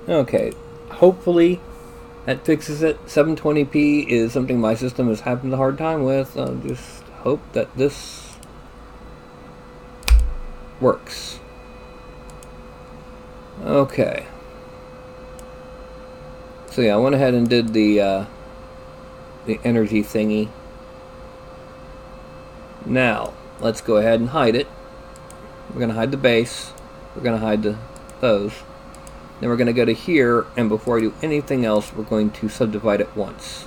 Okay, hopefully that fixes it. 720p is something my system is having a hard time with. I just hope that this works. Okay. So yeah, I went ahead and did the energy thingy. Now, let's go ahead and hide it. We're going to hide the base. We're going to hide those. Then we're going to go to here, and before I do anything else, we're going to subdivide it once.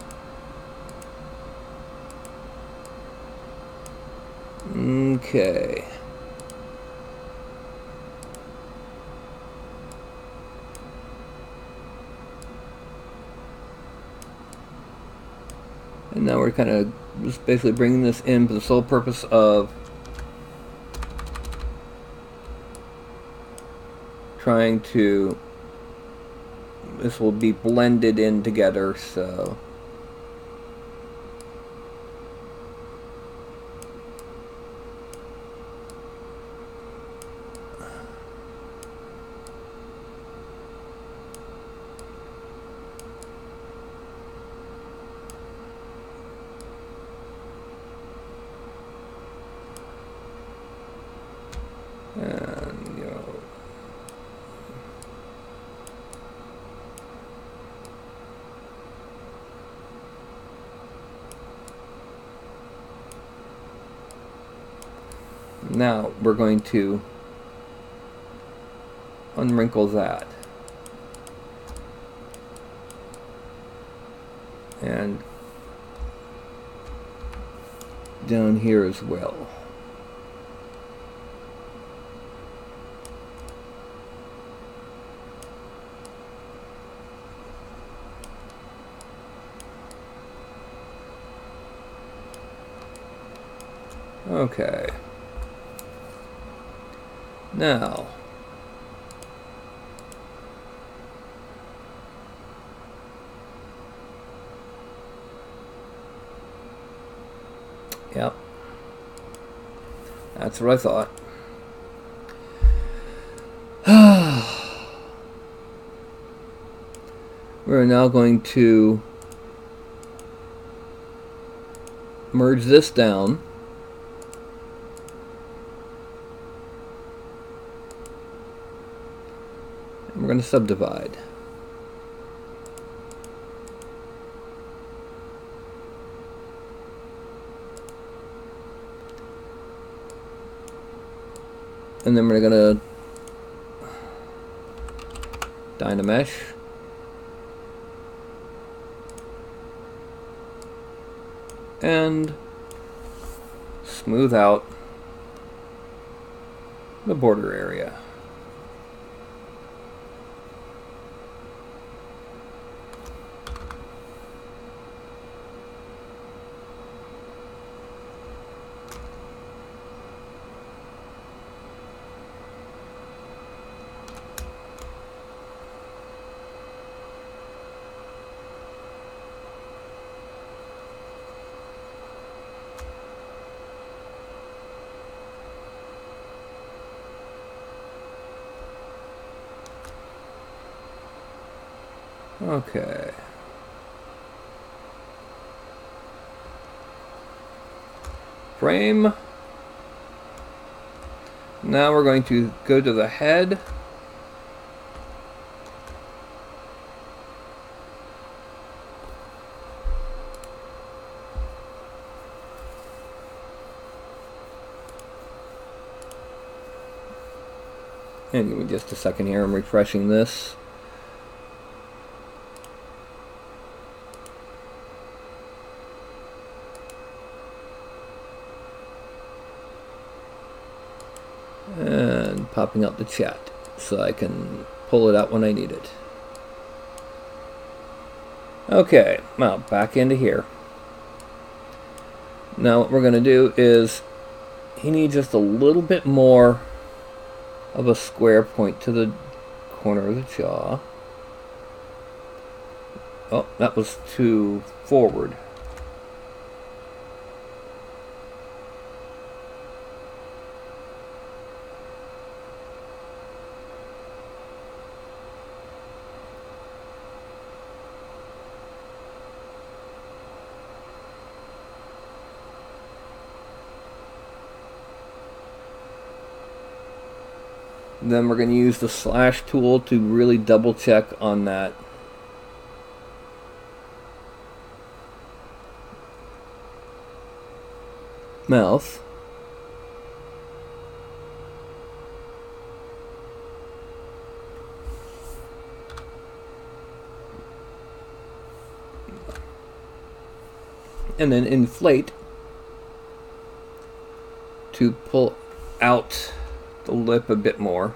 Okay. And now we're kind of just basically bringing this in for the sole purpose of trying to, this will be blended in together, so and now we're going to unwrinkle that. And down here as well. Okay. Now, yep, that's what I thought. We're now going to merge this down. And we're going to subdivide. And then we're going to Dynamesh. And smooth out the border area. Okay. Frame. Now we're going to go to the head. And give me just a second here, I'm refreshing this. And popping up the chat so I can pull it out when I need it. Okay, well, back into here. Now what we're going to do is, he needs just a little bit more of a square point to the corner of the jaw. Oh, that was too forward. Then we're going to use the slash tool to really double check on that mouth. And then inflate to pull out the lip a bit more.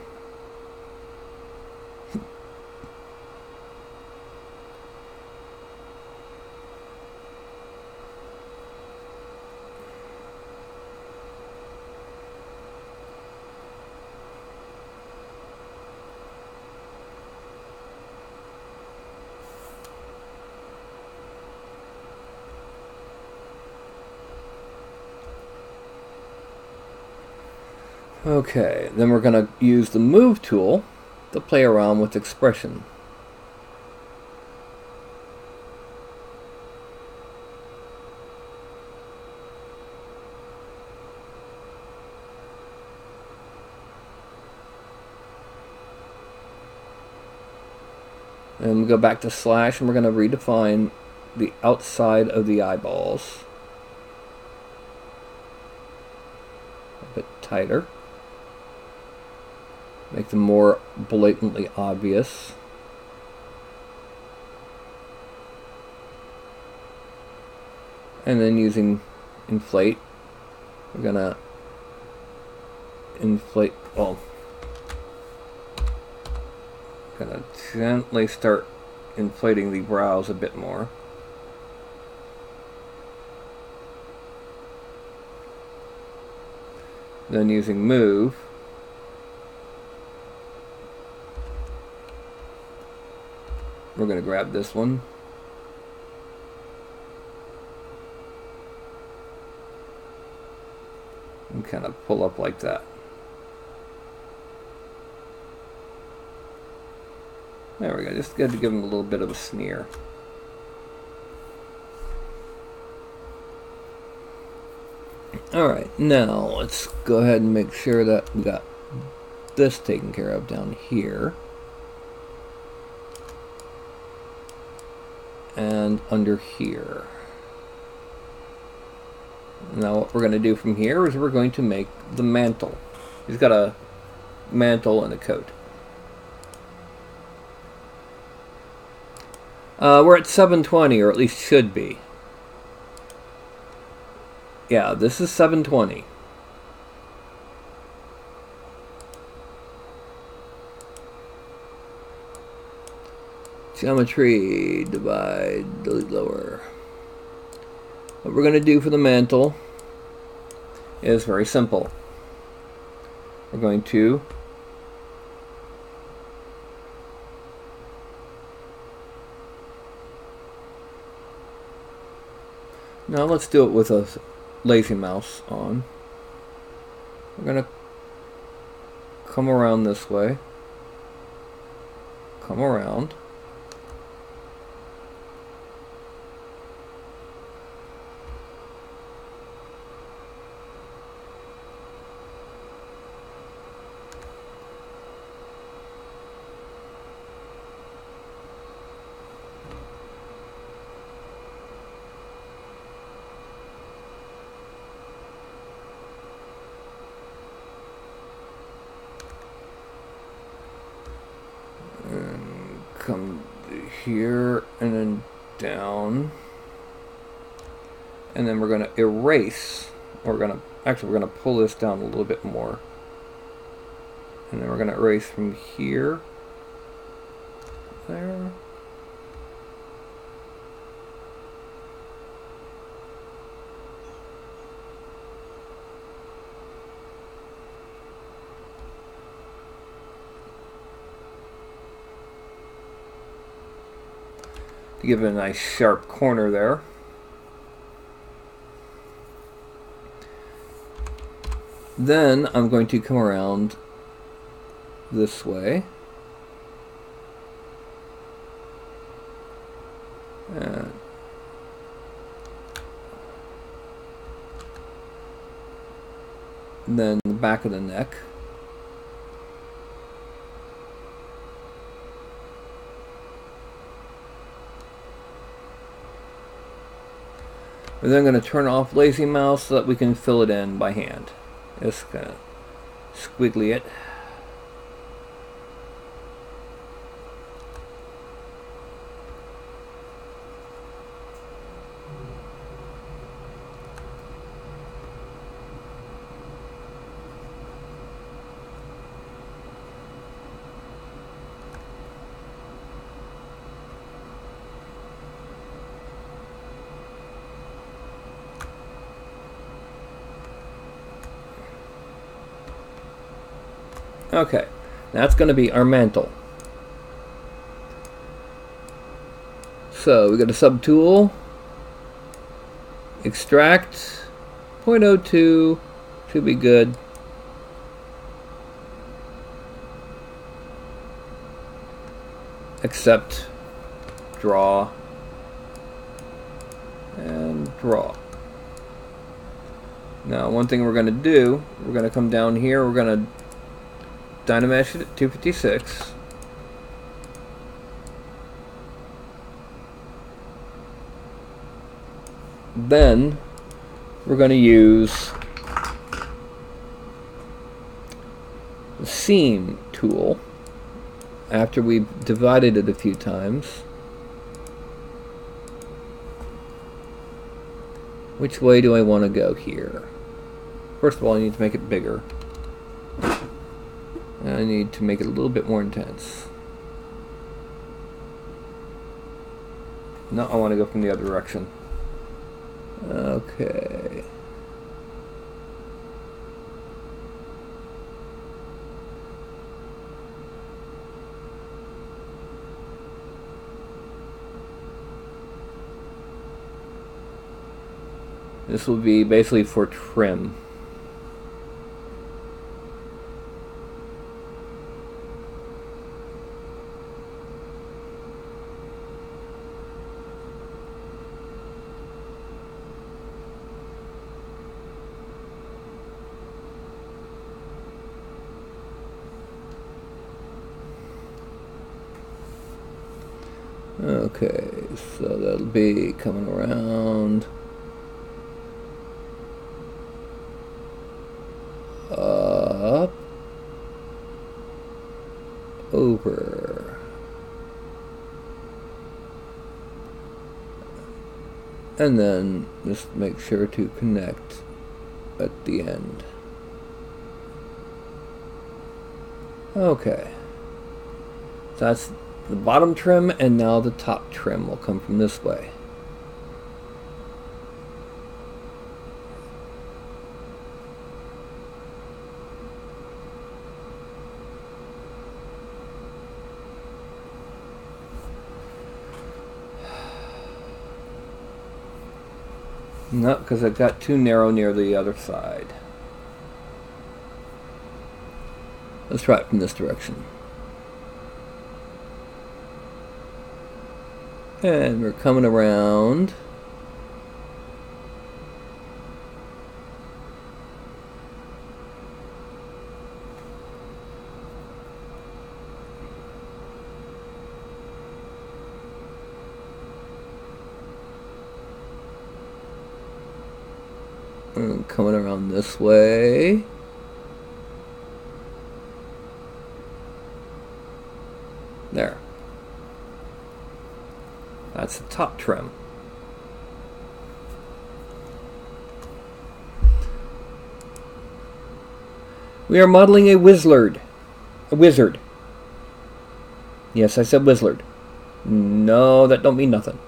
Okay, then we're going to use the move tool to play around with expression. And we go back to slash, and we're going to redefine the outside of the eyeballs a bit tighter. Make them more blatantly obvious. And then using inflate, we're gonna inflate, well, gonna gently start inflating the brows a bit more. Then using move, we're going to grab this one. And kind of pull up like that. There we go. Just got to give them a little bit of a sneer. Alright, now let's go ahead and make sure that we got this taken care of down here. And under here. Now what we're going to do from here is we're going to make the mantle. He's got a mantle and a coat. We're at 720, or at least should be. Yeah, this is 720. Geometry, divide, delete lower. What we're going to do for the mantle is very simple. We're going to now let's do it with a lazy mouse on. We're going to come around this way. Come around. Come here and then down, and then we're going to erase. We're going to pull this down a little bit more, and then we're going to erase from here, there. To give it a nice sharp corner there. Then I'm going to come around this way. And then the back of the neck. We're then going to turn off lazy mouse so that we can fill it in by hand. Just kind of squiggly it. Okay, that's going to be our mantle. So we got a subtool, extract, 0.02, should be good. Accept, draw, and draw. Now one thing we're going to do, we're going to come down here, we're going to Dynamesh it at 256. Then we're going to use the seam tool after we've divided it a few times. Which way do I want to go here? First of all, I need to make it bigger. And I need to make it a little bit more intense. No, I want to go from the other direction. Okay. This will be basically for trim. Okay, so that'll be coming around up over and then just make sure to connect at the end. Okay, so that's the bottom trim, and now the top trim will come from this way. No, because it got too narrow near the other side. Let's try it from this direction. And we're coming around. And coming around this way. There. That's the top trim. We are modeling a wizard. A wizard. Yes, I said wizard. No, that don't mean nothing.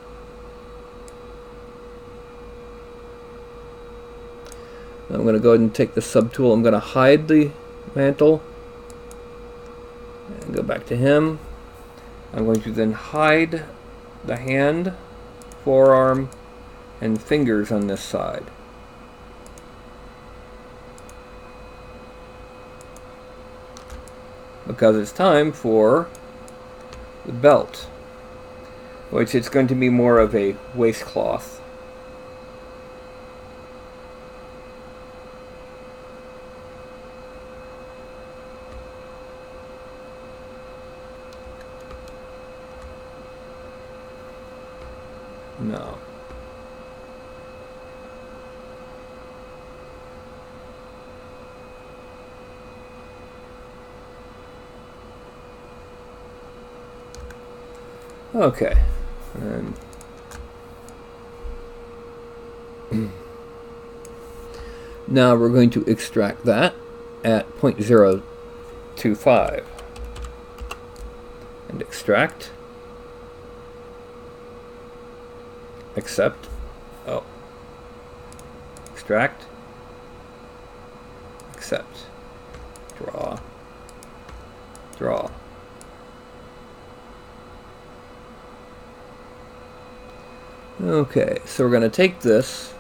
I'm going to go ahead and take the subtool. I'm going to hide the mantle. And go back to him. I'm going to then hide the hand, forearm, and fingers on this side. Because it's time for the belt, which it's going to be more of a waistcloth. No. Okay. And now we're going to extract that at 0.025. And extract. Accept. Oh. Extract. Accept. Draw. Draw. Okay, so we're going to take this.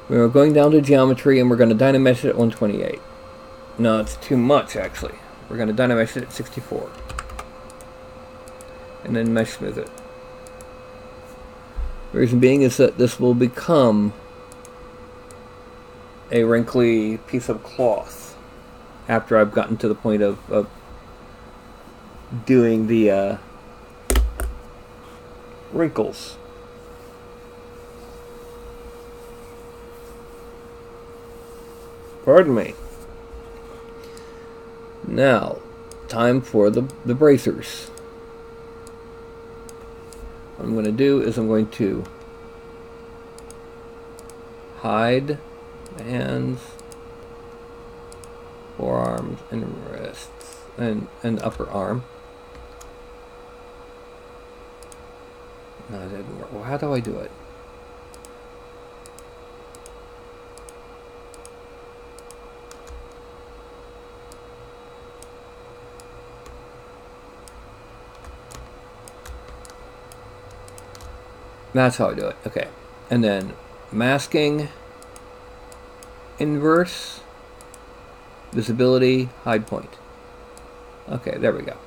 We're going down to geometry and we're going to dynamesh it at 128. No, it's too much actually. We're going to dynamesh it at 64. And then mesh smooth it. The reason being is that this will become a wrinkly piece of cloth after I've gotten to the point of doing the wrinkles. Pardon me. Now, time for the bracers. What I'm going to do is I'm going to hide the hands, forearms, and wrists, and upper arm. No, it didn't work. Well, how do I do it? That's how I do it. Okay. And then masking, inverse, visibility, hide point. Okay, there we go.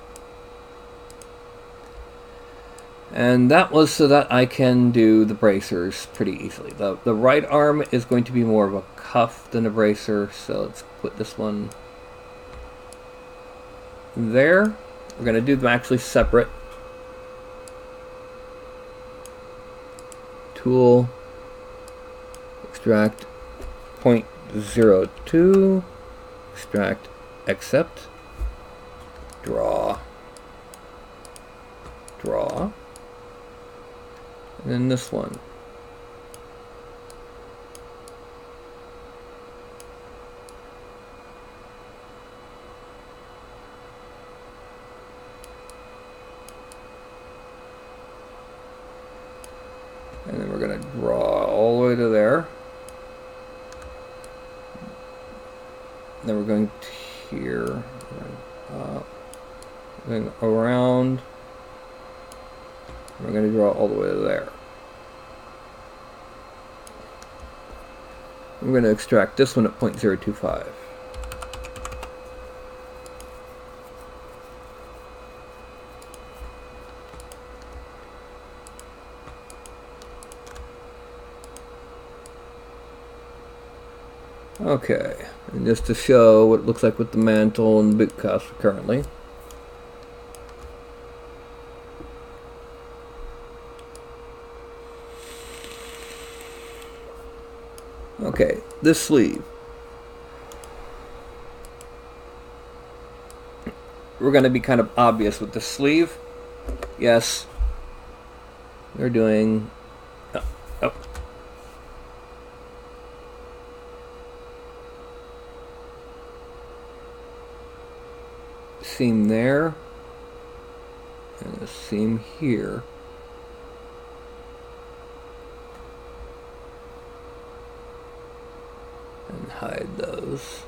And that was so that I can do the bracers pretty easily. The right arm is going to be more of a cuff than a bracer, so let's put this one there. We're going to do them actually separate. Tool, extract 0.02, extract, accept, draw, draw, and then this one. And then we're going to draw all the way to there. Then we're going to here, then around. We're going to draw all the way to there. We're going to extract this one at 0.025. Okay, and just to show what it looks like with the mantle and boot cuffs currently. Okay, this sleeve. We're going to be kind of obvious with the sleeve. Yes, they're doing... Oh. Seam there, and a seam here. And hide those.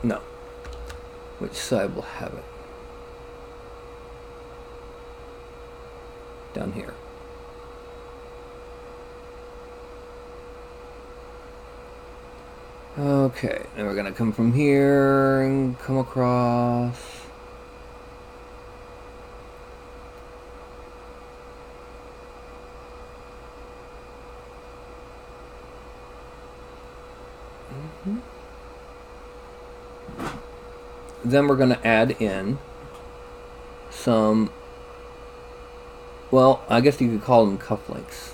No. Which side will have it? Down here. Okay, and we're gonna come from here and come across. Then we're going to add in some, well, I guess you could call them cufflinks.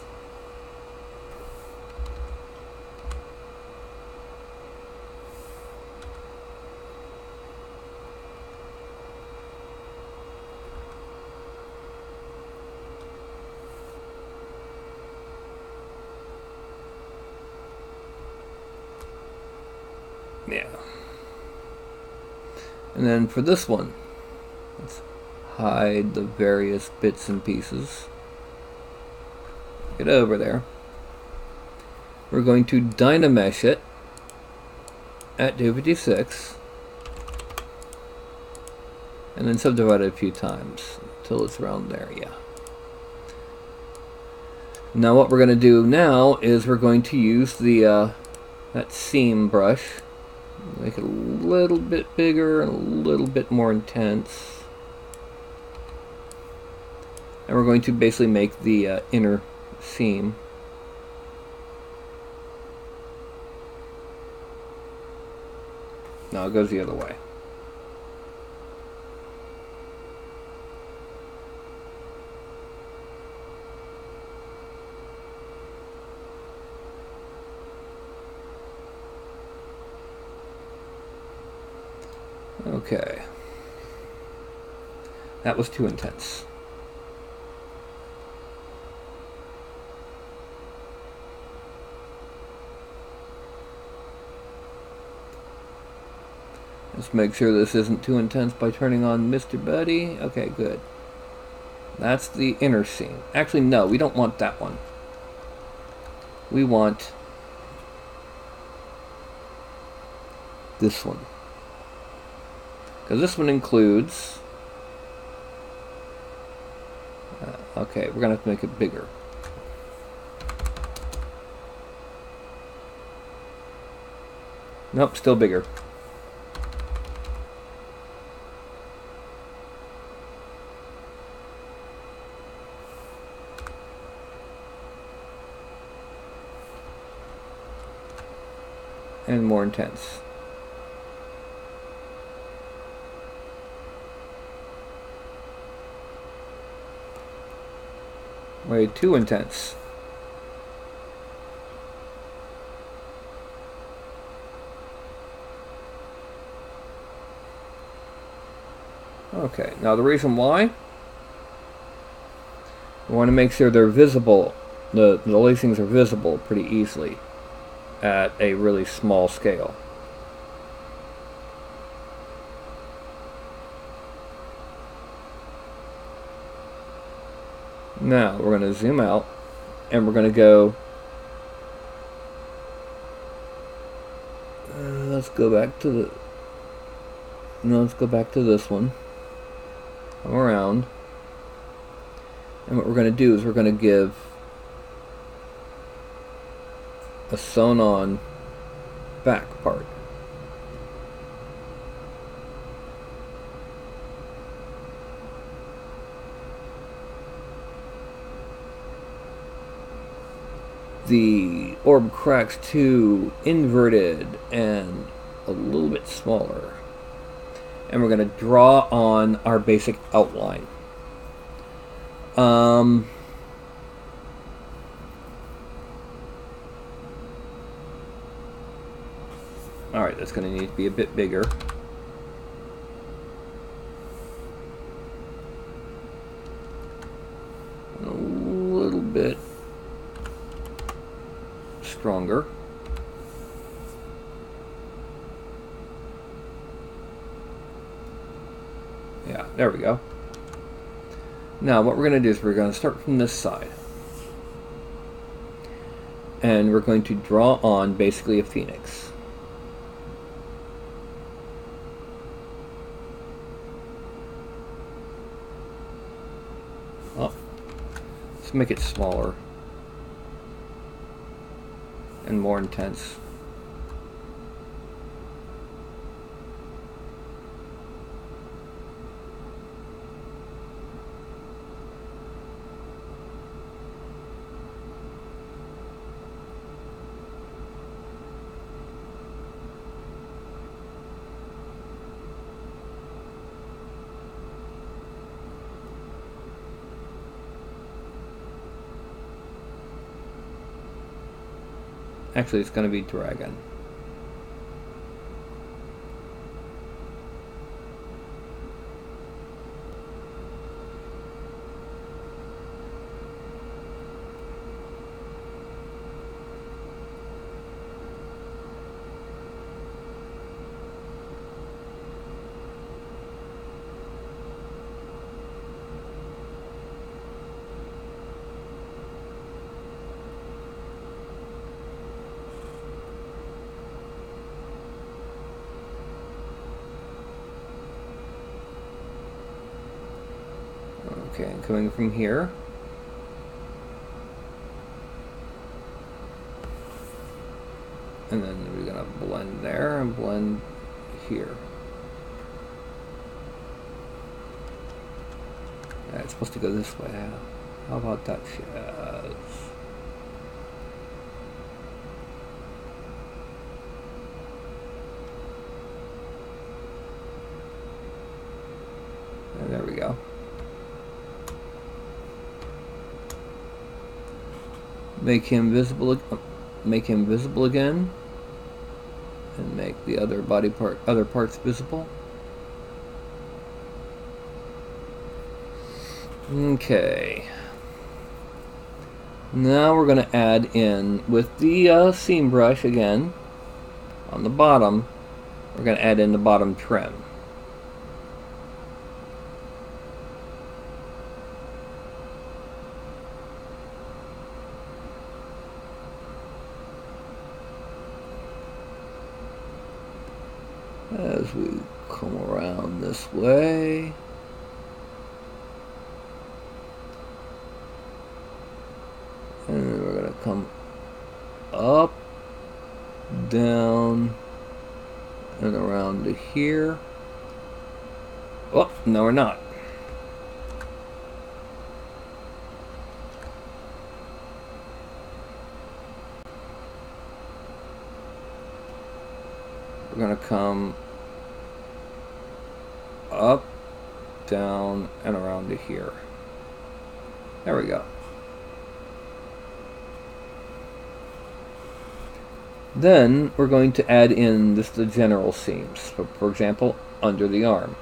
Yeah. And then for this one, let's hide the various bits and pieces. Get over there. We're going to dynamesh it at 256 and then subdivide it a few times until it's around there. Yeah. Now what we're going to do now is we're going to use the that seam brush. Make it a little bit bigger and a little bit more intense. And we're going to basically make the inner seam. No, it goes the other way. Okay. That was too intense. Let's make sure this isn't too intense by turning on Mr. Buddy. Okay, good. That's the inner seam. Actually, no, we don't want that one. We want this one. Because this one includes... okay, we're going to have to make it bigger. Nope, still bigger. And more intense. Way too intense. Okay, now the reason why, we want to make sure they're visible, the lacings are visible pretty easily at a really small scale. Now we're going to zoom out and we're going to go, let's go back to the, no, let's go back to this one, come around, and what we're going to do is we're going to give a sewn on back part. The orb cracks too inverted and a little bit smaller. And we're going to draw on our basic outline. Alright, that's going to need to be a bit bigger. A little bit stronger. Yeah, there we go. Now what we're going to do is we're going to start from this side. And we're going to draw on basically a phoenix. Oh, let's make it smaller and more intense. Actually, it's going to be dragon. Okay, coming from here. And then we're going to blend there and blend here. It's supposed to go this way. How about that? Yes. And there we go. Make him visible. Make him visible again, and make the other other parts visible. Okay. Now we're going to add in with the seam brush again on the bottom. We're going to add in the bottom trim. As we come around this way. And then we're going to come up, down, and around to here. Oh, no we're not. We're going to come up, down, and around to here. There we go. Then we're going to add in just the general seams. So, for example, under the arm.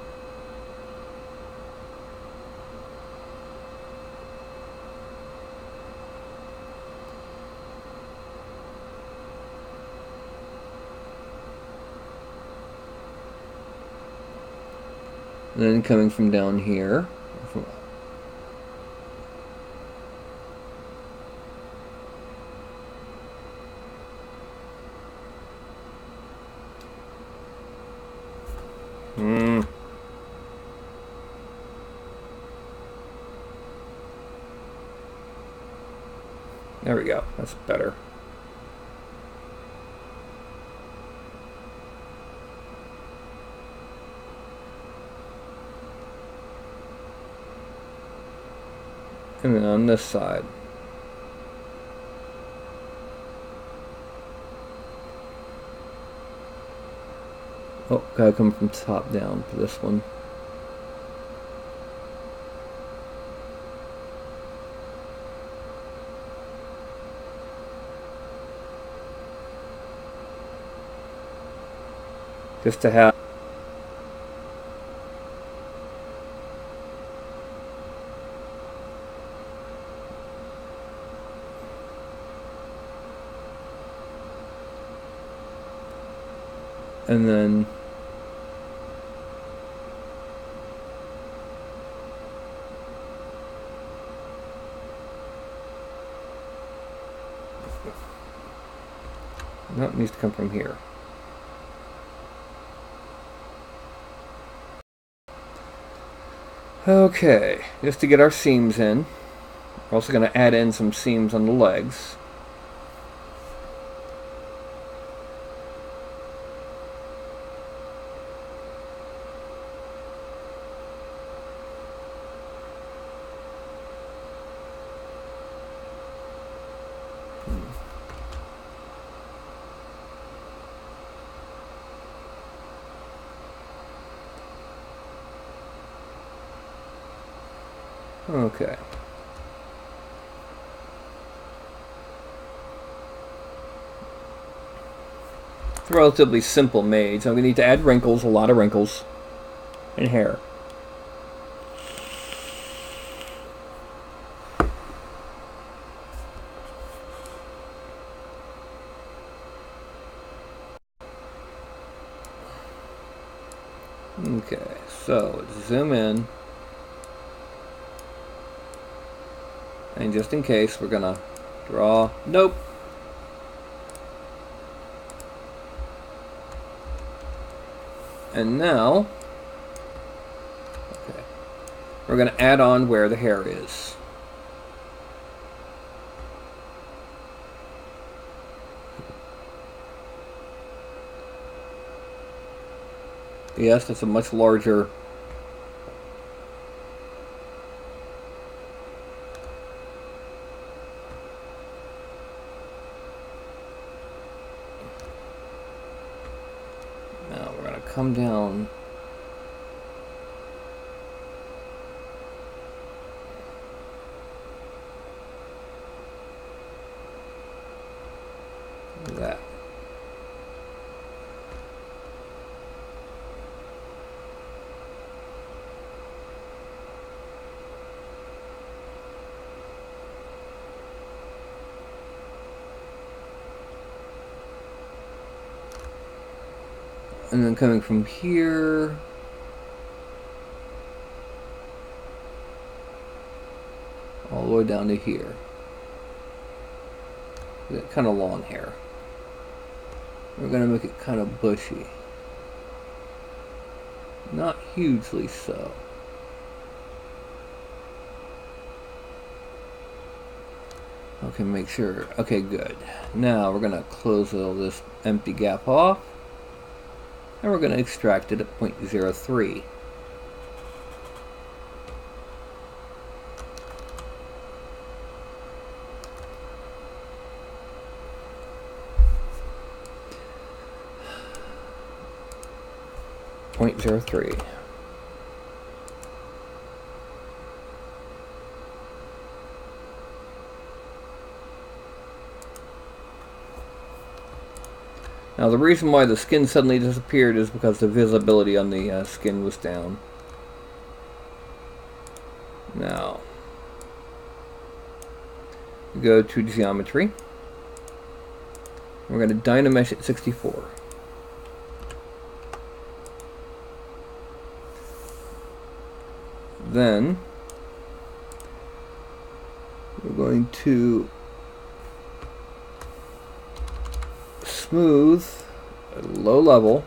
And then coming from down here, there we go. That's better. And then on this side. Oh, gotta come from top down for this one. Just to have and then that needs to come from here. Okay, just to get our seams in, we're also going to add in some seams on the legs. Okay. It's a relatively simple maze. I'm going to need to add wrinkles, a lot of wrinkles, and hair. Okay, so let's zoom in. And just in case, we're going to draw. Nope. And now, okay, we're going to add on where the hair is. Yes, it's a much larger now we're going to come down that. And then coming from here, all the way down to here. That kind of long hair. We're going to make it kind of bushy. Not hugely so. Okay, make sure. Okay, good. Now we're going to close all this empty gap off. And we're going to extract it at 0.03. Now the reason why the skin suddenly disappeared is because the visibility on the skin was down. Now, go to geometry. We're going to Dynamesh at 64. Then, we're going to smooth at a low level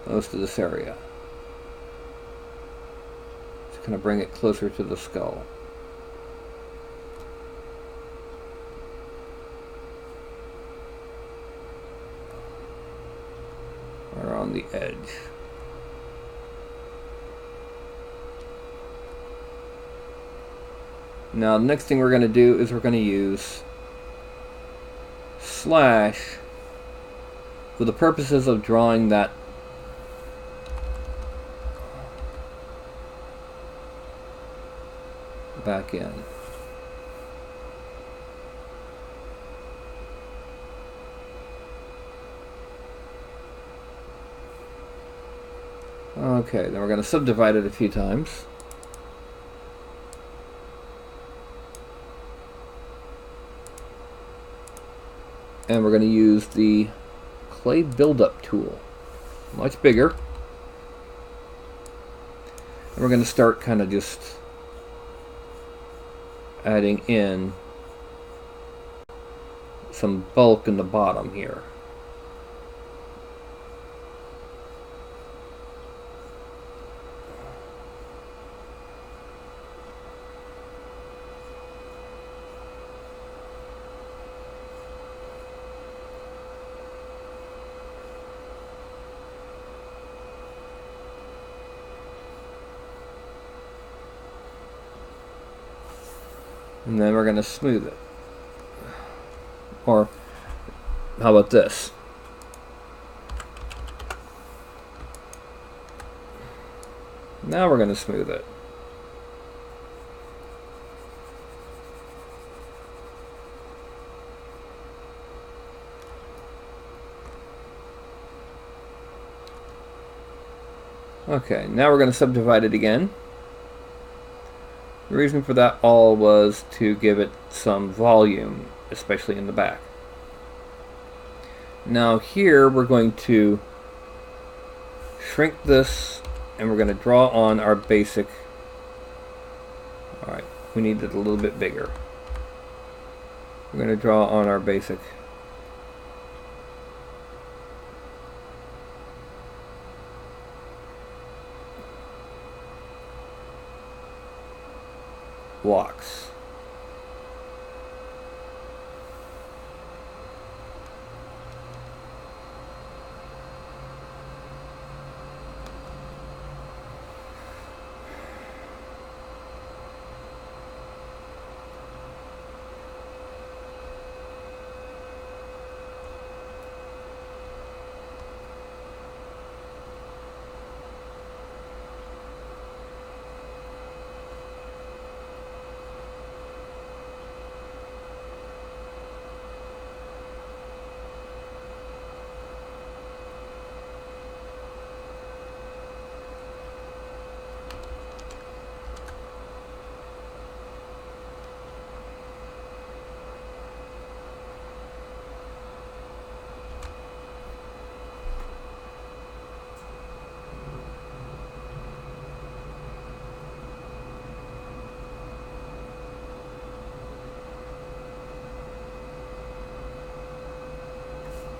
most of this area. Just kind of bring it closer to the skull. Or on the edge. Now the next thing we're going to do is we're going to use slash for the purposes of drawing that back in. Okay, then we're going to subdivide it a few times. And we're going to use the clay buildup tool, much bigger. And we're going to start kind of just adding in some bulk in the bottom here. And then we're going to smooth it. Or, how about this? Now we're going to smooth it. Okay, now we're going to subdivide it again. The reason for that all was to give it some volume, especially in the back. Now here we're going to shrink this and we're going to draw on our basic. Alright, we need it a little bit bigger. We're going to draw on our basic blocks.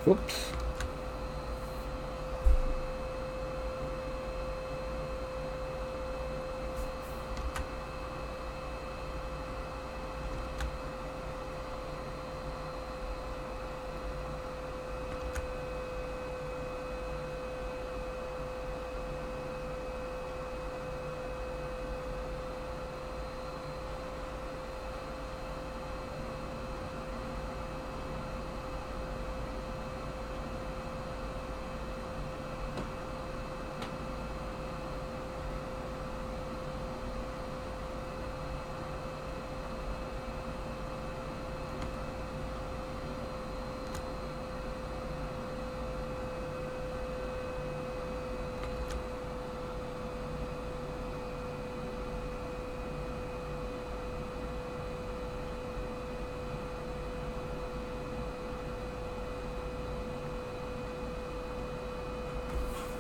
Whoops.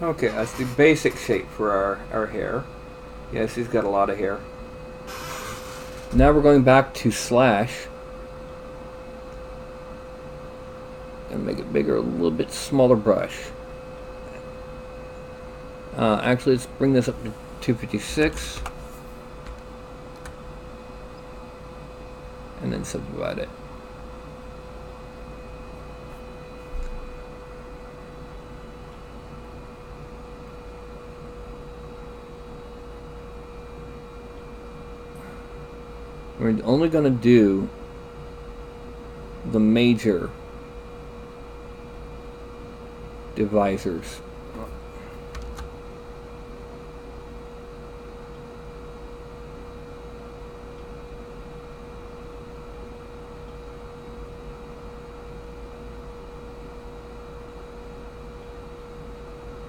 Okay, that's the basic shape for our hair. Yes, he's got a lot of hair. Now we're going back to slash and make it bigger, a little bit smaller brush. Actually, let's bring this up to 256 and then subdivide it. We're only going to do the major divisors.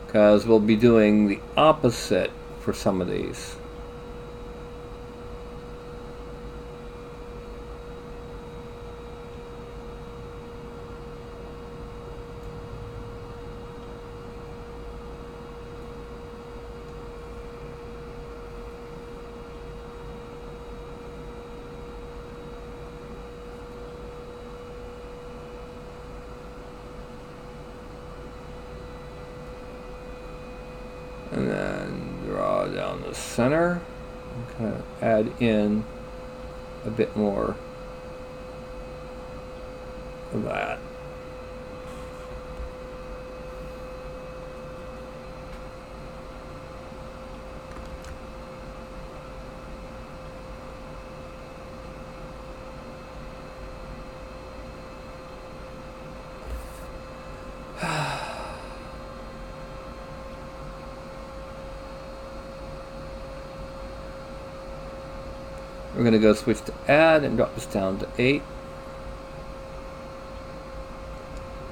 Because we'll be doing the opposite for some of these. And then draw down the center and kind of add in a bit more of that. We're going to go switch to add and drop this down to 8.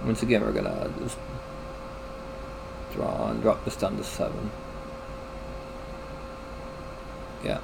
Once again, we're going to just draw and drop this down to 7. Yeah.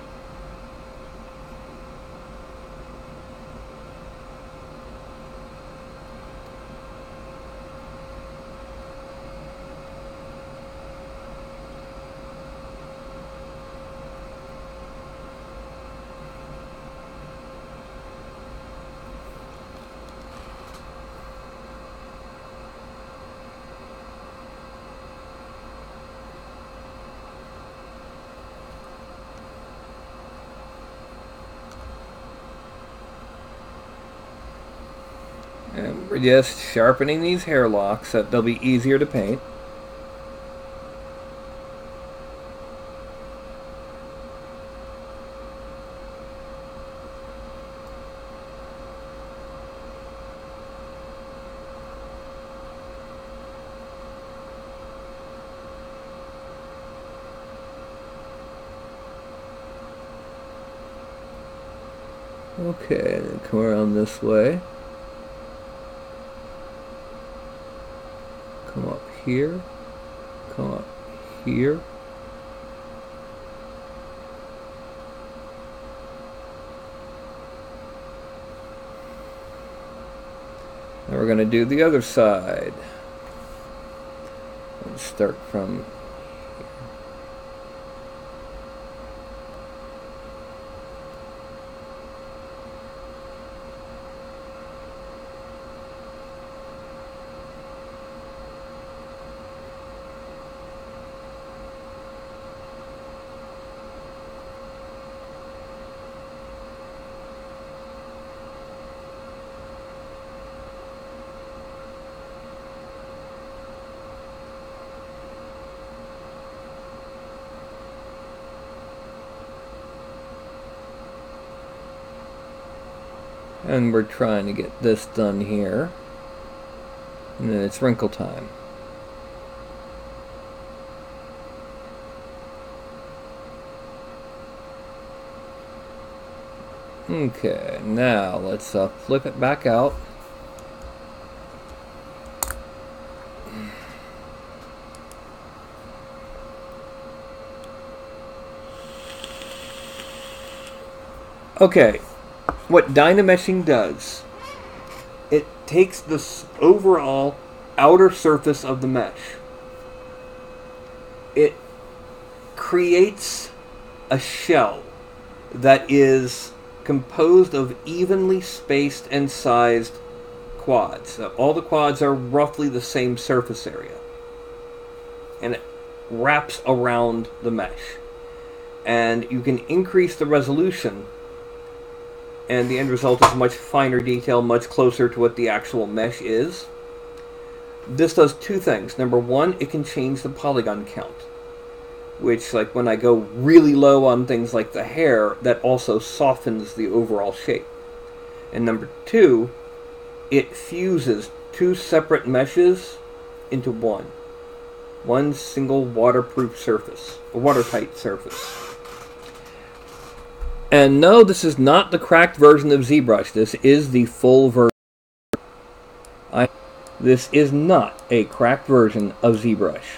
And we're just sharpening these hair locks so that they'll be easier to paint. Okay, then come around this way. Come up here. Come up here. Now we're going to do the other side. Let's start from and we're trying to get this done here. And then it's wrinkle time. Okay, now let's flip it back out. Okay, what Dynameshing does, it takes the overall outer surface of the mesh. It creates a shell that is composed of evenly spaced and sized quads. So all the quads are roughly the same surface area. And it wraps around the mesh. And you can increase the resolution, and the end result is much finer detail, much closer to what the actual mesh is. This does two things. Number one, it can change the polygon count, which, like when I go really low on things like the hair, that also softens the overall shape. And number two, it fuses two separate meshes into one single waterproof surface, a watertight surface. And no, this is not the cracked version of ZBrush. This is the full version. This is not a cracked version of ZBrush.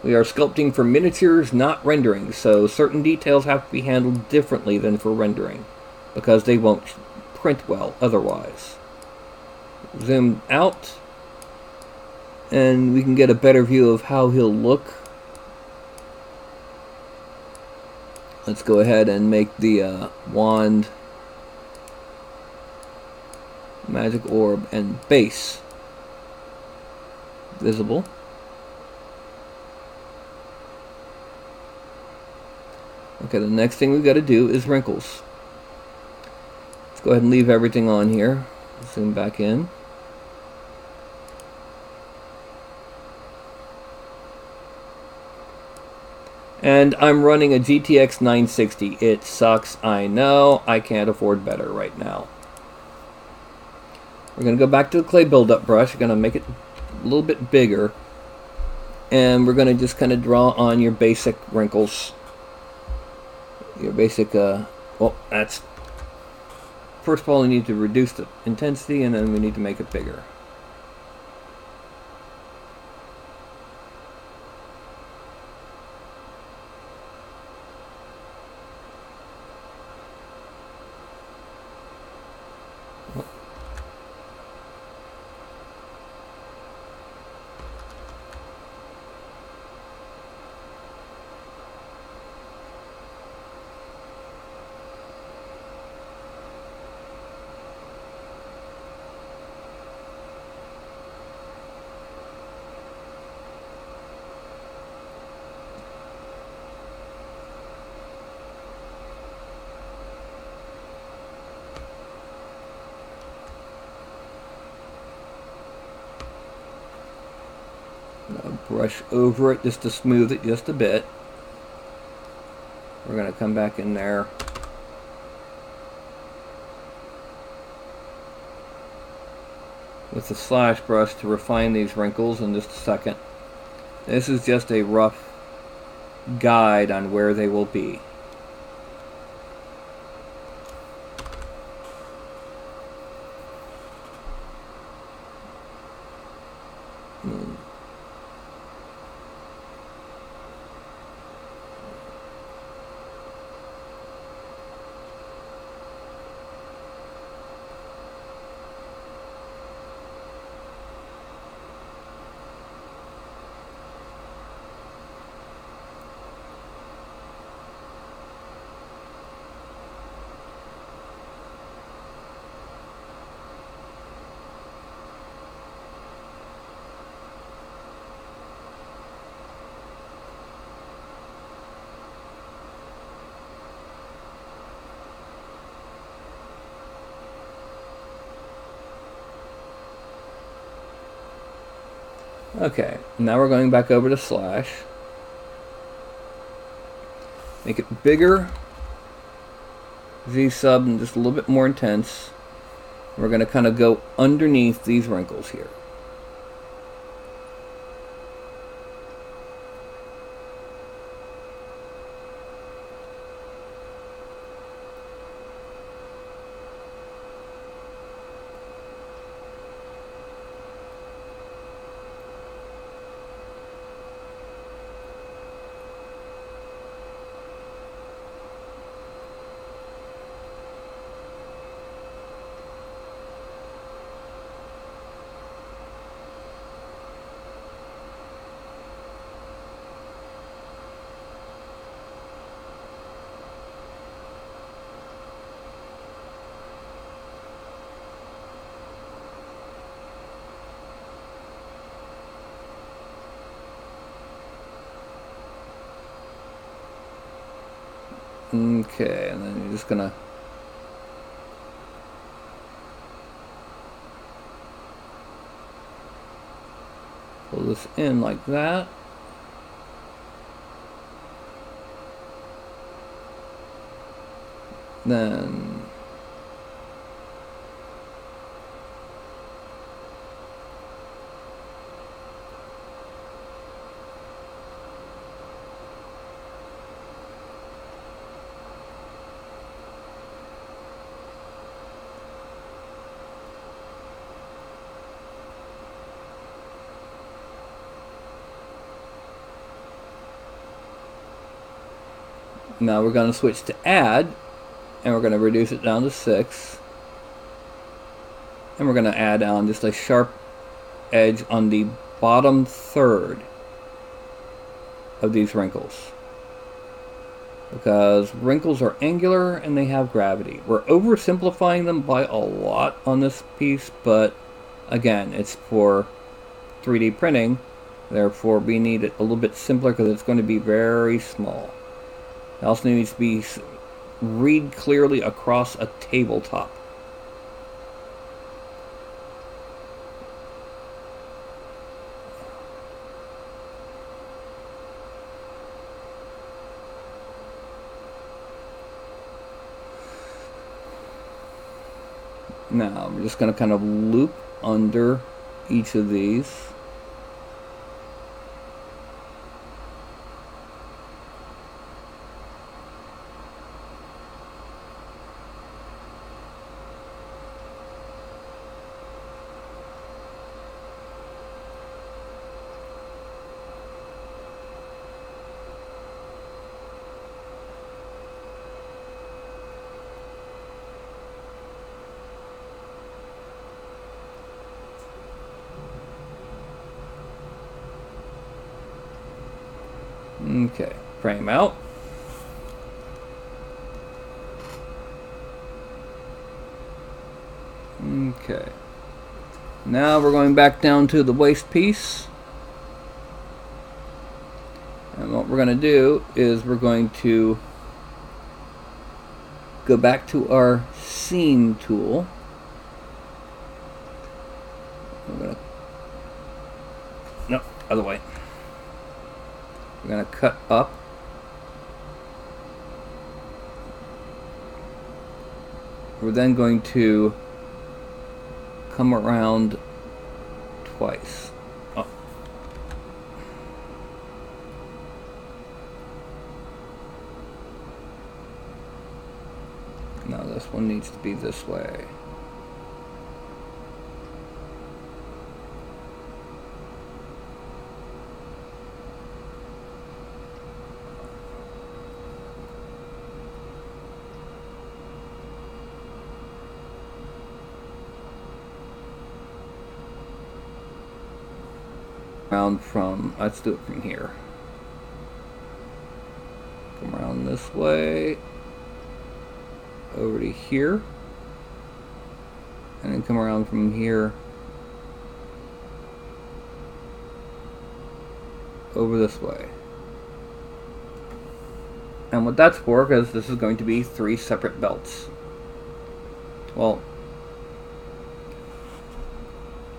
We are sculpting for miniatures, not rendering, so certain details have to be handled differently than for rendering, because they won't print well otherwise. Zoom out, and we can get a better view of how he'll look. Let's go ahead and make the wand, magic orb, and base visible. Okay, the next thing we've got to do is wrinkles. Let's go ahead and leave everything on here. Zoom back in. And I'm running a GTX 960. It sucks, I know. I can't afford better right now. We're going to go back to the clay buildup brush. We're going to make it a little bit bigger. And we're going to just kind of draw on your basic wrinkles. Your basic, well, that's... First of all, we need to reduce the intensity, and then we need to make it bigger. Brush over it just to smooth it just a bit. We're going to come back in there. With the slash brush to refine these wrinkles in just a second. This is just a rough guide on where they will be. Okay, now we're going back over to slash. Make it bigger. V-sub and just a little bit more intense. We're going to kind of go underneath these wrinkles here. Okay, and then you're just gonna pull this in like that. Then now we're going to switch to add, and we're going to reduce it down to 6. And we're going to add on just a sharp edge on the bottom third of these wrinkles. Because wrinkles are angular and they have gravity. We're oversimplifying them by a lot on this piece, but again, it's for 3D printing. Therefore, we need it a little bit simpler because it's going to be very small. It also needs to be read clearly across a tabletop. Now, I'm just going to kind of loop under each of these. Okay, frame out. Okay. Now we're going back down to the waist piece. And what we're going to do is we're going to go back to our scene tool. We're going to... Nope. other way. We're going to cut up. We're then going to come around twice. Oh. Now this one needs to be this way. Around from, let's do it from here. Come around this way, over to here, and then come around from here over this way. And what that's for, because this is going to be 3 separate belts. Well,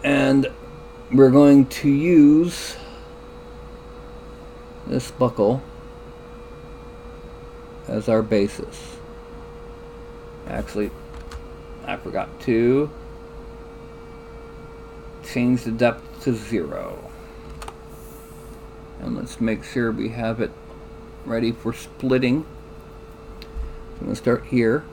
and we're going to use this buckle as our basis. Actually, I forgot to change the depth to 0. And let's make sure we have it ready for splitting. I'm going to start here.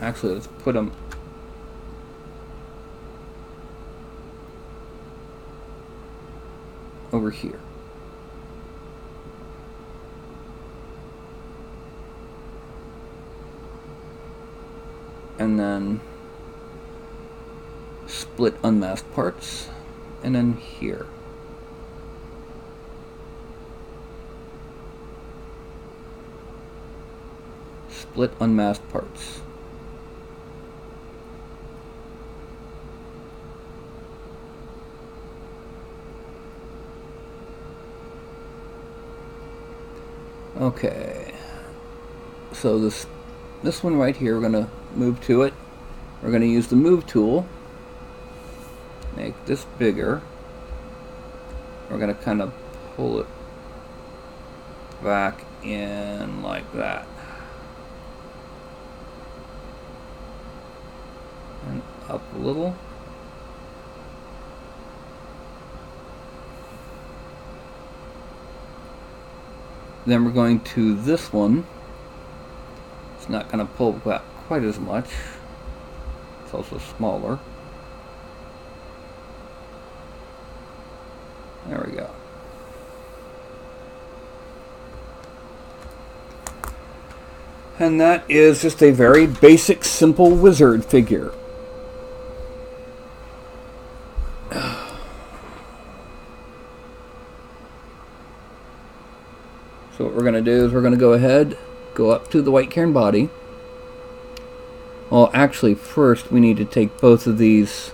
Actually, let's put them over here. And then split unmasked parts, and then here. Split unmasked parts. Okay, so this one right here, we're going to move to it. We're going to use the move tool, make this bigger. We're going to kind of pull it back in like that. And up a little. Then we're going to this one. It's not going to pull back quite as much. It's also smaller. There we go. And that is just a very basic, simple wizard figure. So what we're going to do is we're going to go ahead, go up to the white cairn body. Well, actually, first we need to take both of these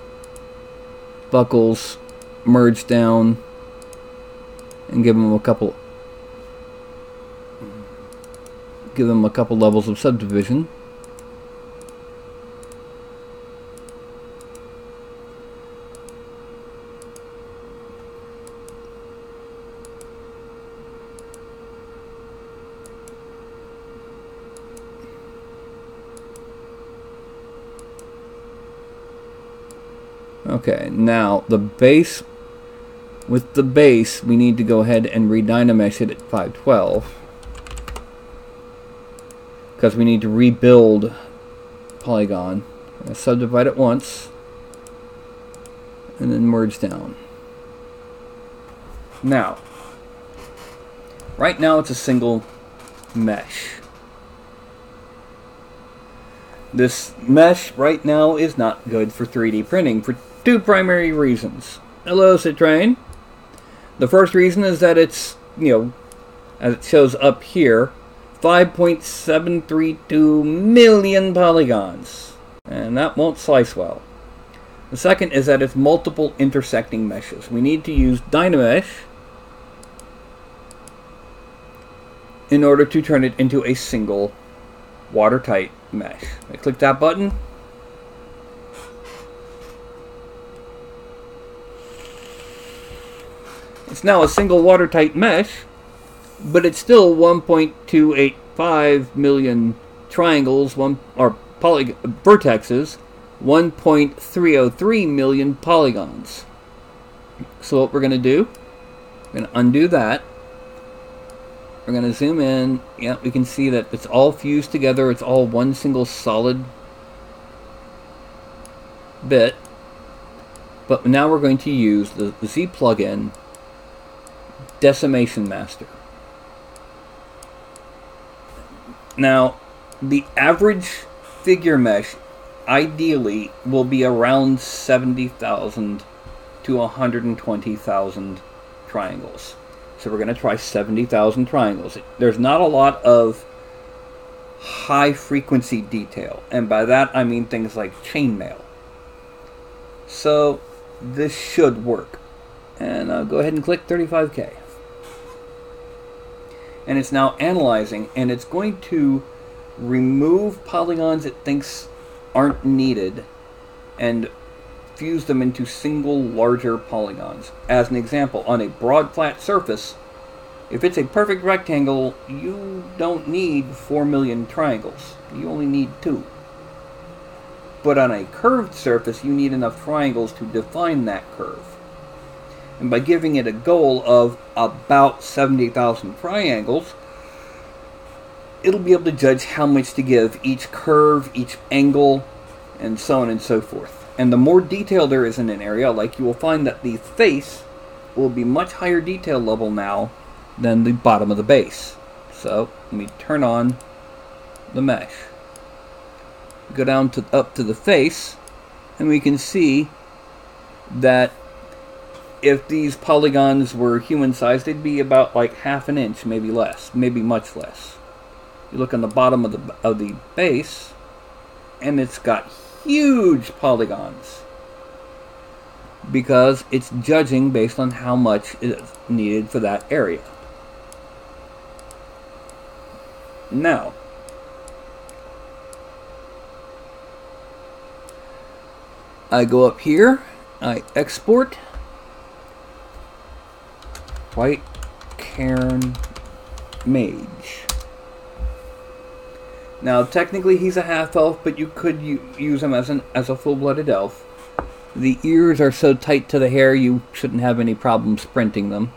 buckles, merge down, and give them a couple levels of subdivision. Okay, now the base, with the base, we need to go ahead and redynamesh it at 512 because we need to rebuild polygon. Subdivide it once and then merge down. Now, right now it's a single mesh. This mesh right now is not good for 3D printing for 2 primary reasons. Hello, Citrain. The first reason is that it's, as it shows up here, 5.732 million polygons. And that won't slice well. The second is that it's multiple intersecting meshes. We need to use Dynamesh in order to turn it into a single watertight mesh. I click that button. It's now a single watertight mesh, but it's still 1.285 million triangles, vertexes, 1.303 million polygons. So what we're going to do, we're going to undo that. We're going to zoom in. Yeah, we can see that it's all fused together. It's all one single solid bit. But now we're going to use the Z plugin Decimation Master. Now, the average figure mesh ideally will be around 70,000 to 120,000 triangles. So we're going to try 70,000 triangles. There's not a lot of high frequency detail, and by that I mean things like chainmail. So this should work. And I'll go ahead and click 35K. And it's now analyzing, and it's going to remove polygons it thinks aren't needed and fuse them into single larger polygons. As an example, on a broad flat surface, if it's a perfect rectangle, you don't need 4 million triangles. You only need 2. But on a curved surface, you need enough triangles to define that curve. And by giving it a goal of about 70,000 triangles, it'll be able to judge how much to give each curve, each angle, and so on and so forth. And the more detail there is in an area, like you will find that the face will be much higher detail level now than the bottom of the base. So let me turn on the mesh. Go down to up to the face, and we can see that if these polygons were human sized, they'd be about like half an inch, maybe less, maybe much less. You look on the bottom of the base, and it's got huge polygons because it's judging based on how much is needed for that area. Now, I go up here, I export White Cairn Mage. Now, technically he's a half-elf, but you could use him as a full-blooded elf. The ears are so tight to the hair you shouldn't have any problem printing them.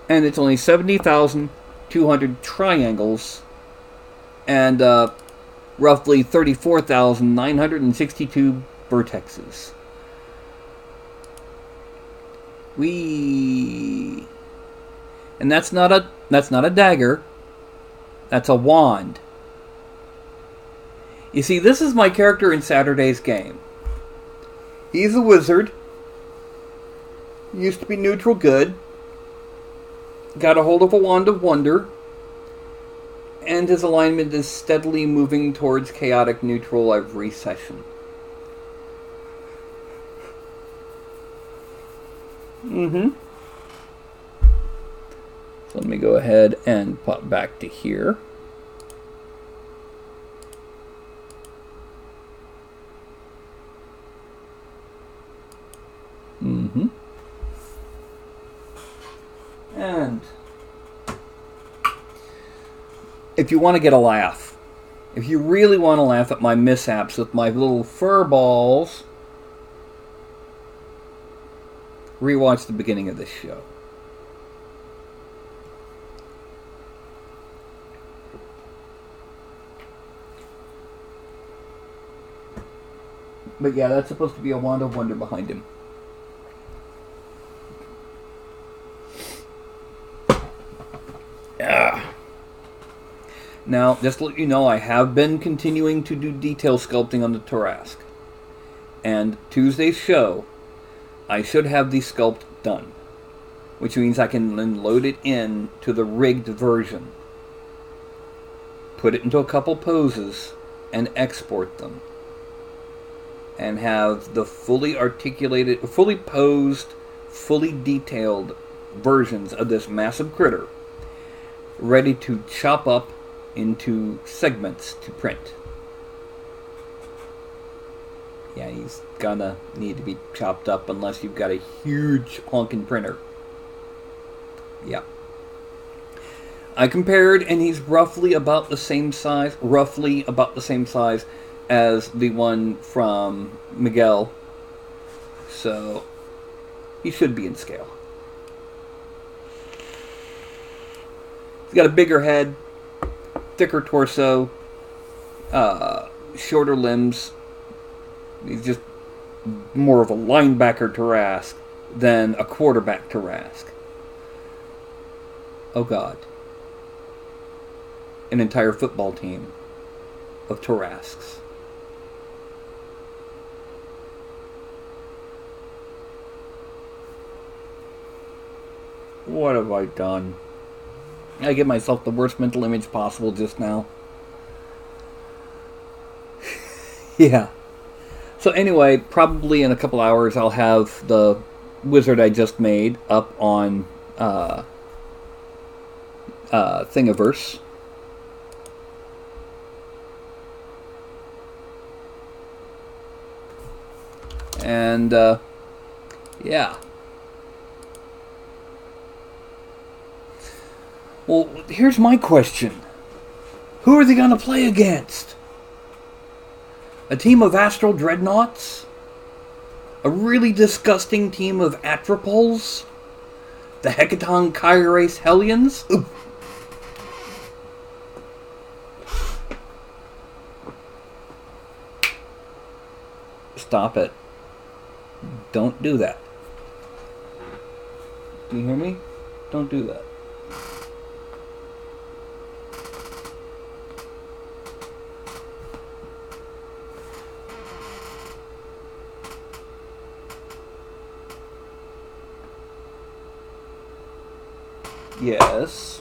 And it's only 70,200 triangles and roughly 34,962 vertexes. And that's not a dagger. That's a wand. You see, this is my character in Saturday's game. He's a wizard. Used to be neutral good. Got a hold of a wand of wonder. And his alignment is steadily moving towards chaotic neutral every session. So let me go ahead and pop back to here. And if you want to get a laugh, if you really want to laugh at my mishaps with my little fur balls, rewatch the beginning of this show. But yeah, that's supposed to be a wand of wonder behind him. Yeah. Now, just to let you know, I have been continuing to do detail sculpting on the Tarrasque. And Tuesday's show, I should have the sculpt done. Which means I can then load it in to the rigged version. Put it into a couple poses and export them. And have the fully articulated, fully posed, fully detailed versions of this massive critter ready to chop up into segments to print. Yeah, he's gonna need to be chopped up unless you've got a huge honking printer. Yeah. I compared, and he's roughly about the same size, as the one from Miguel. So, he should be in scale. He's got a bigger head, thicker torso, shorter limbs. He's just more of a linebacker Tarrasque than a quarterback Tarrasque. Oh God. An entire football team of Tarrasques. What have I done? I give myself the worst mental image possible just now. Yeah. So anyway, probably in a couple hours I'll have the wizard I just made up on Thingiverse. And yeah. Well, here's my question. Who are they going to play against? A team of astral dreadnoughts? A really disgusting team of atropols? The Hecaton Kyrace Hellions? Ooh. Stop it. Don't do that. Do you hear me? Don't do that. Yes.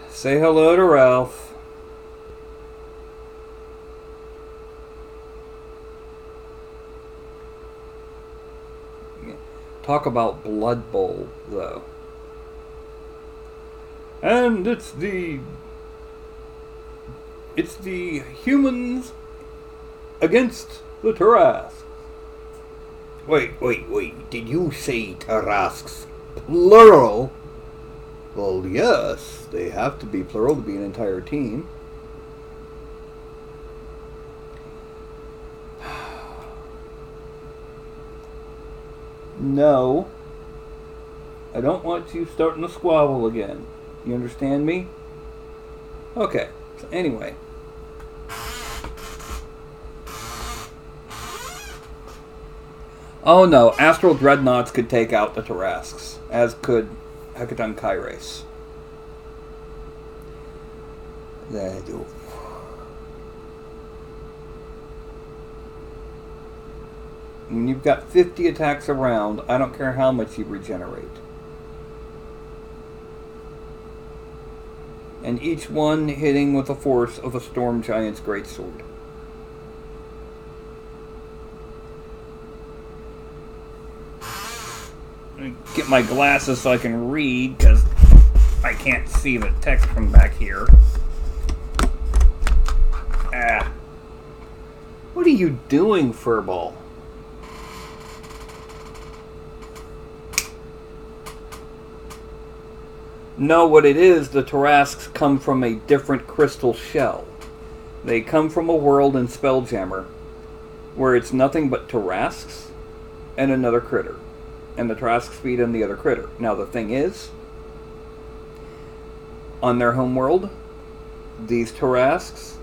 Say hello to Ralph. Talk about Blood Bowl, though. And it's the humans against the Tarrasques. Wait. Did you say Tarrasques plural? Well, yes. They have to be plural to be an entire team. No. I don't want you starting to squabble again. You understand me? Okay. So anyway. Oh no, Astral Dreadnoughts could take out the Tarrasques, as could Hecaton Kyrace. They do. When you've got 50 attacks around, I don't care how much you regenerate. And each one hitting with the force of a Storm Giant's Greatsword. Get my glasses so I can read, because I can't see the text from back here. Ah. What are you doing, Furball? No, what it is, the Tarrasques come from a different crystal shell. They come from a world in Spelljammer where it's nothing but Tarrasques and another critter. And the Tarrasques feed on the other critter. Now the thing is, on their home world, these Tarrasques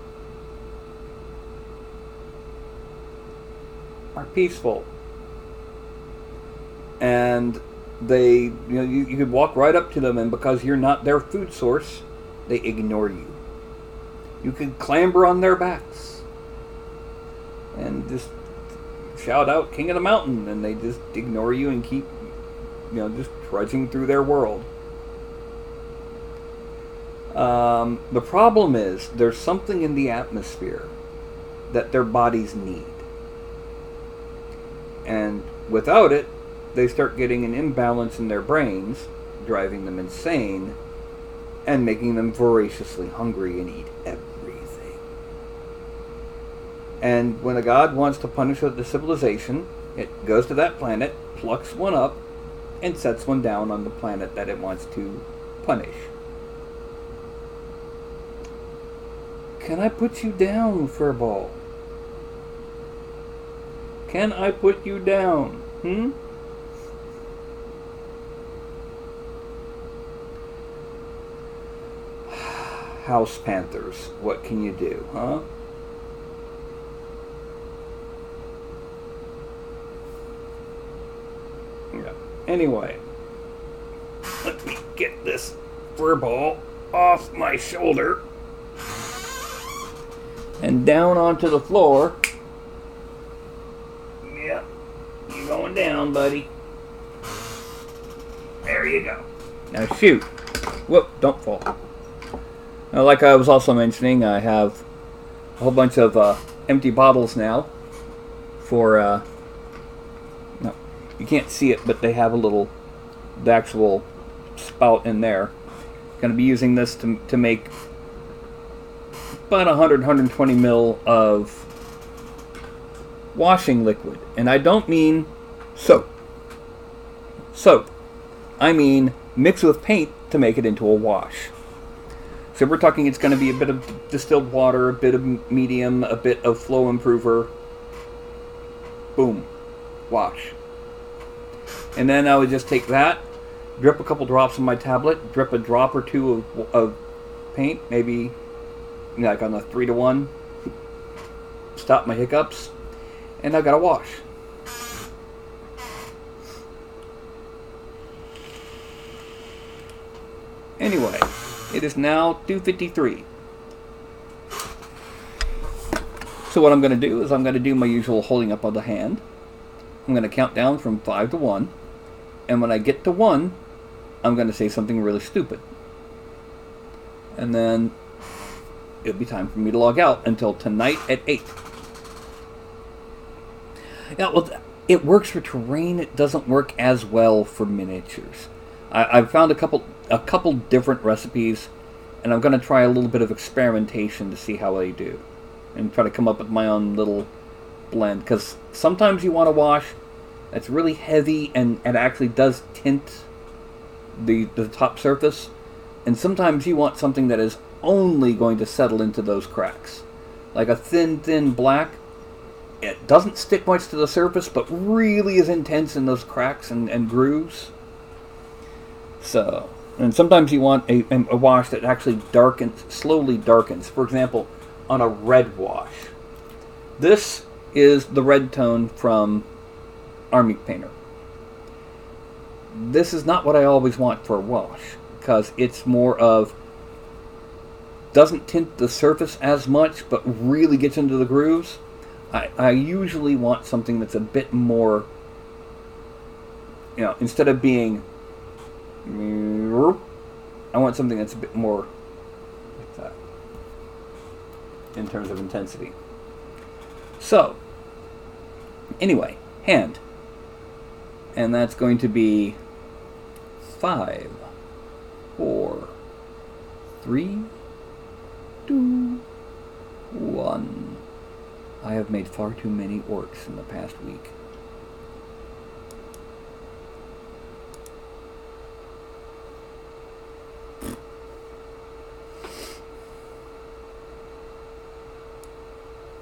are peaceful. And they, you could walk right up to them, and because you're not their food source, they ignore you. You could clamber on their backs and just shout out King of the Mountain, and they just ignore you and keep, just trudging through their world. The problem is, there's something in the atmosphere that their bodies need. And without it, they start getting an imbalance in their brains, driving them insane, and making them voraciously hungry and eat everything. And when a god wants to punish the civilization, it goes to that planet, plucks one up, and sets one down on the planet that it wants to punish. Can I put you down, Furball? Can I put you down? House Panthers, what can you do, huh? Yeah. Anyway, let me get this Furball off my shoulder and down onto the floor. Yep, you're going down, buddy. There you go. Now shoot. Whoop, don't fall. Now, like I was also mentioning, I have a whole bunch of empty bottles now for, no, you can't see it, but they have the actual spout in there. Going to be using this to make about 120 mil of washing liquid. And I don't mean soap. I mean mix with paint to make it into a wash. So we're talking it's going to be a bit of distilled water, a bit of medium, a bit of flow improver. Boom. Wash. And then I would just take that, drip a couple drops on my tablet, drip a drop or two of paint, maybe like on a 3-to-1, stop my hiccups, and I got a wash. Anyway, it is now 2:53. So what I'm going to do is I'm going to do my usual holding up of the hand. I'm going to count down from 5 to 1. And when I get to 1, I'm going to say something really stupid. And then it'll be time for me to log out until tonight at 8. Yeah, well, it works for terrain. It doesn't work as well for miniatures. I've found a couple different recipes, and I'm going to try a little bit of experimentation to see how they do, and try to come up with my own little blend. Because sometimes you want a wash that's really heavy and actually does tint the top surface, and sometimes you want something that is only going to settle into those cracks, like a thin black. It doesn't stick much to the surface, but really is intense in those cracks and grooves. So, and sometimes you want a wash that actually slowly darkens. For example, on a red wash. This is the red tone from Army Painter. This is not what I always want for a wash, because it's more of, doesn't tint the surface as much, but really gets into the grooves. I usually want something that's a bit more, instead of being, I want something that's a bit more like that in terms of intensity. So, anyway, hand. And that's going to be 5, 4, 3, 2, 1. I have made far too many orcs in the past week.